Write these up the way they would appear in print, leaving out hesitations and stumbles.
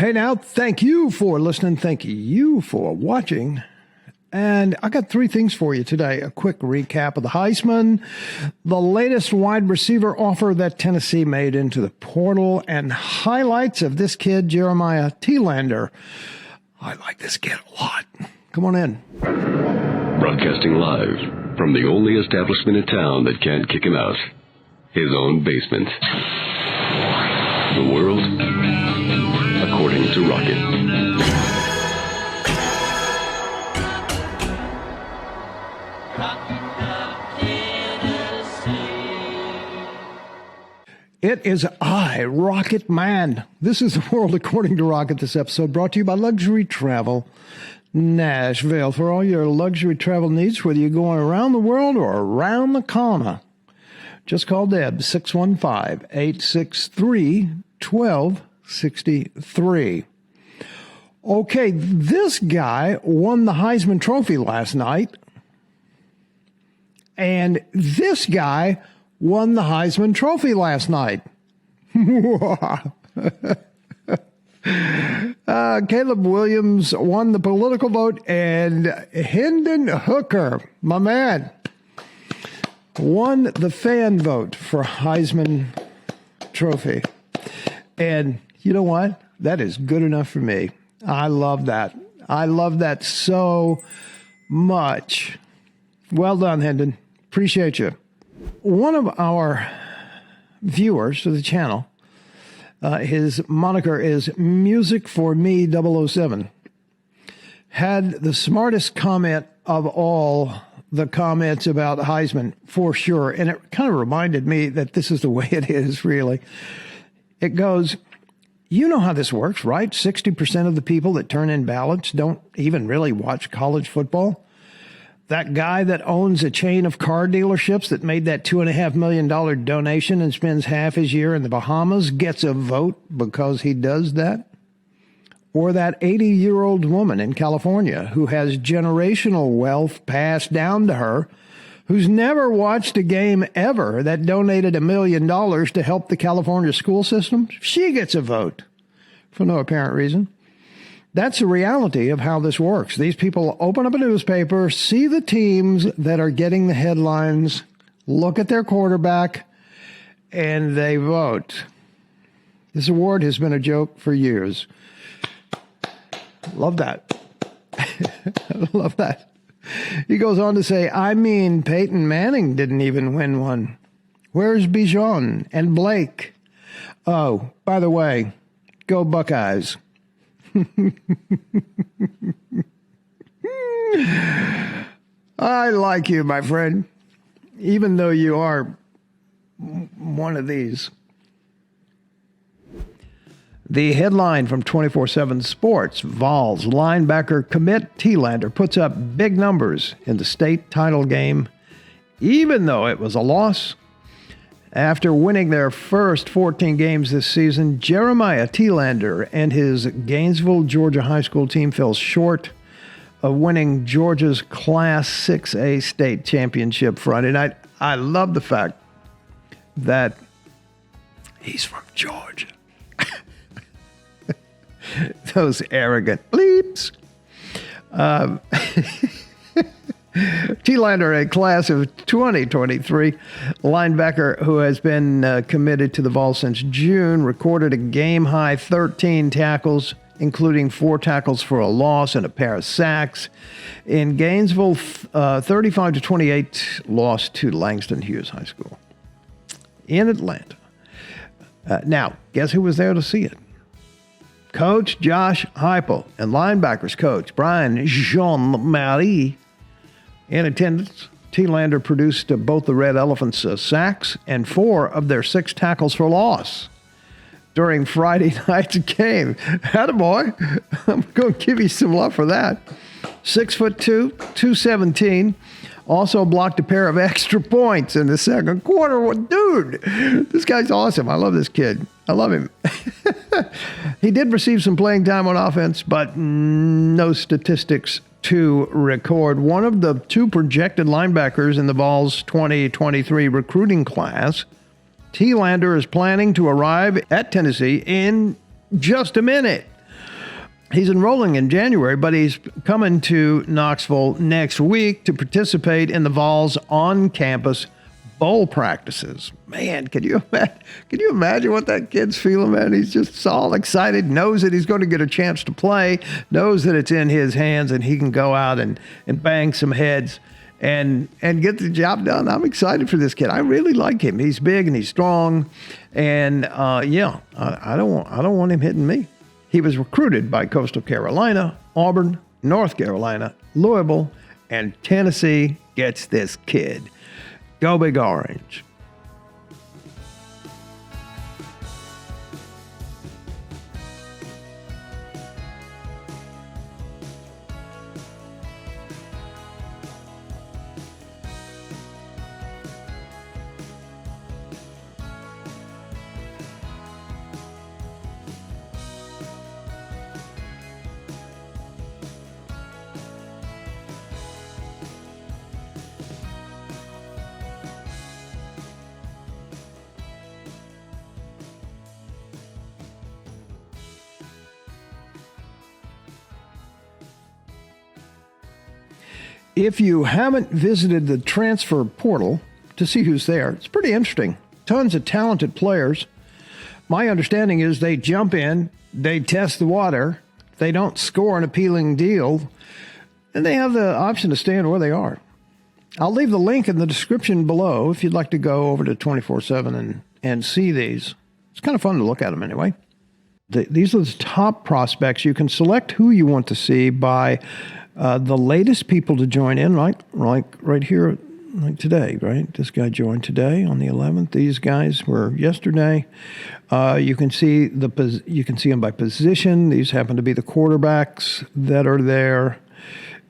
Hey now, thank you for listening. Thank you for watching. And I got three things for you today. A quick recap of the Heisman, the latest wide receiver offer that Tennessee made into the portal, and highlights of this kid, Jeremiah Telander. I like this kid a lot. Come on in. Broadcasting live from the only establishment in town that can't kick him out. His own basement. The world according to Rocket. It is I, Rocket Man. This is the world according to Rocket. This episode brought to you by Luxury Travel Nashville. For all your luxury travel needs, whether you're going around the world or around the corner, just call Deb, 615-863-1263. Okay, this guy won the Heisman Trophy last night, and this guy won the Heisman Trophy last night. Caleb Williams won the political vote, and Hendon Hooker, my man, won the fan vote for Heisman Trophy. And you know what? That is good enough for me. I love that. I love that so much. Well done, Hendon. Appreciate you. One of our viewers to the channel, his moniker is Music for Me 007, had the smartest comment of all the comments about Heisman, for sure. And it kind of reminded me that this is the way it is, really. It goes, you know how this works, right? 60% of the people that turn in ballots don't even really watch college football. That guy that owns a chain of car dealerships that made that $2.5 million donation and spends half his year in the Bahamas gets a vote because he does that. Or that 80-year-old woman in California who has generational wealth passed down to her, who's never watched a game ever, that donated $1 million to help the California school system. She gets a vote for no apparent reason. That's the reality of how this works. These people open up a newspaper, see the teams that are getting the headlines, look at their quarterback, and they vote. This award has been a joke for years. Love that. Love that. He goes on to say, I mean, Peyton Manning didn't even win one. Where's Bijan and Blake? Oh, by the way, go Buckeyes. I like you, my friend, even though you are one of these. The headline from 24/7 Sports, Vols linebacker commit Telander puts up big numbers in the state title game, even though it was a loss. After winning their first 14 games this season, Jeremiah Telander and his Gainesville, Georgia high school team fell short of winning Georgia's Class 6A state championship Friday night. I love the fact that he's from Georgia. Those arrogant bleeps. Telander, a class of 2023 linebacker who has been committed to the Vols since June, recorded a game-high 13 tackles, including 4 tackles for a loss and a pair of sacks. In Gainesville, 35-28 lost to Langston Hughes High School in Atlanta. Now, guess who was there to see it? Coach Josh Heupel and linebackers coach Brian Jean-Marie. In attendance, Telander produced both the Red Elephants' sacks and 4 of their 6 tackles for loss during Friday night's game. Attaboy. I'm going to give you some love for that. 6'2", 217. Also blocked a pair of extra points in the second quarter. Dude, this guy's awesome. I love this kid. I love him. He did receive some playing time on offense, but no statistics to record. One of the 2 projected linebackers in the Vols 2023 recruiting class, Telander is planning to arrive at Tennessee in just a minute. He's enrolling in January, but he's coming to Knoxville next week to participate in the Vols on-campus bowl practices. Man, can you imagine what that kid's feeling, man? He's just all excited, knows that he's going to get a chance to play, knows that it's in his hands and he can go out and bang some heads and get the job done. I'm excited for this kid. I really like him. He's big and he's strong, and I don't want him hitting me. He was recruited by Coastal Carolina, Auburn, North Carolina, Louisville, and Tennessee gets this kid. Go Big Orange. If you haven't visited the transfer portal to see who's there, it's pretty interesting. Tons of talented players. My understanding is they jump in, they test the water, they don't score an appealing deal, and they have the option to stand where they are. I'll leave the link in the description below if you'd like to go over to 24/7 and see these. It's kind of fun to look at them anyway. These are the top prospects. You can select who you want to see by the latest people to join in, like right here, like today, right? This guy joined today on the 11th. These guys were yesterday. You can see them by position. These happen to be the quarterbacks that are there.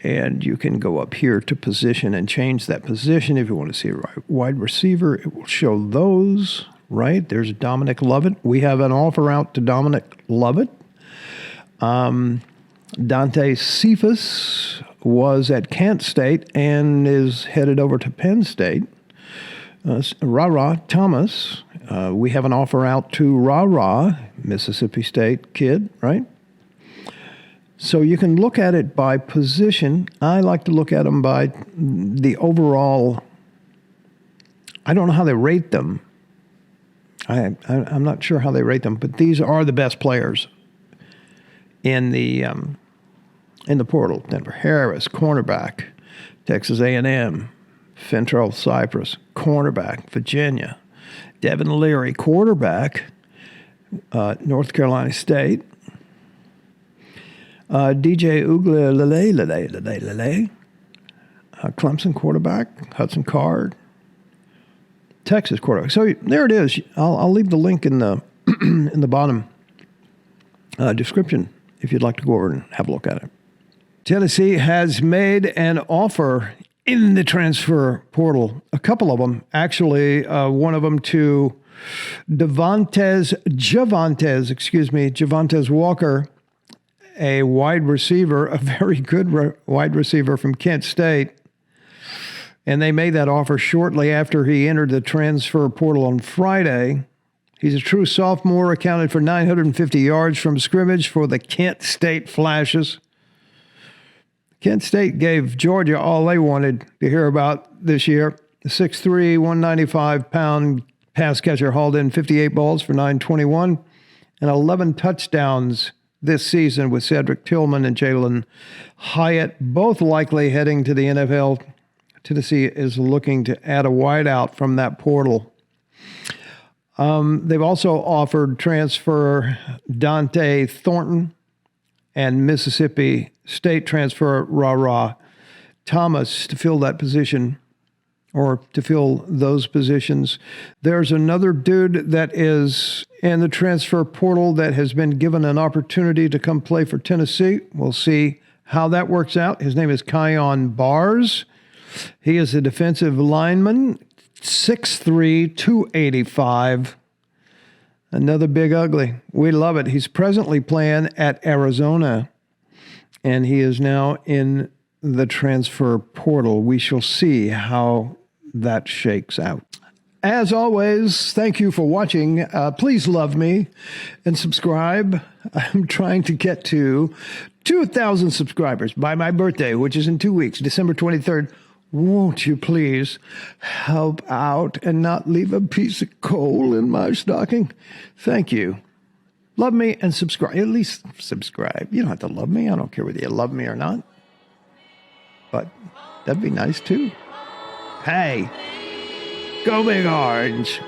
And you can go up here to position and change that position. If you want to see a wide receiver, it will show those, right? There's Dominic Lovett. We have an offer out to Dominic Lovett. Dante Cephas was at Kent State and is headed over to Penn State. Ra Thomas, we have an offer out to Ra, Mississippi State kid, right? So you can look at it by position. I like to look at them by the overall. I don't know how they rate them. I'm not sure how they rate them, but these are the best players in the portal. Denver Harris, cornerback. Texas A&M. Fentrell Cypress, cornerback. Virginia. Devin Leary, quarterback. North Carolina State. DJ Uiagalelei, Clemson quarterback. Hudson Card. Texas quarterback. So there it is. I'll leave the link in the in the bottom description if you'd like to go over and have a look at it. Tennessee has made an offer in the transfer portal. A couple of them, actually. One of them to Javontes Walker, a wide receiver, a very good wide receiver from Kent State. And they made that offer shortly after he entered the transfer portal on Friday. He's a true sophomore, accounted for 950 yards from scrimmage for the Kent State Flashes. Kent State gave Georgia all they wanted to hear about this year. The 6'3", 195-pound pass catcher hauled in 58 balls for 921 and 11 touchdowns this season with Cedric Tillman and Jalen Hyatt, both likely heading to the NFL. Tennessee is looking to add a wideout from that portal. They've also offered transfer Dante Thornton and Mississippi State transfer Ra Thomas to fill that position, or to fill those positions. There's another dude that is in the transfer portal that has been given an opportunity to come play for Tennessee. We'll see how that works out. His name is Kion Bars. He is a defensive lineman, 6'3", 285. Another big ugly. We love it. He's presently playing at Arizona, and he is now in the transfer portal. We shall see how that shakes out. As always, thank you for watching. Please love me and subscribe. I'm trying to get to 2,000 subscribers by my birthday, which is in 2 weeks, December 23rd. Won't you please help out and not leave a piece of coal in my stocking? Thank you. Love me and subscribe. At least subscribe. You don't have to love me. I don't care whether you love me or not. But that'd be nice too. Hey, go Big Orange.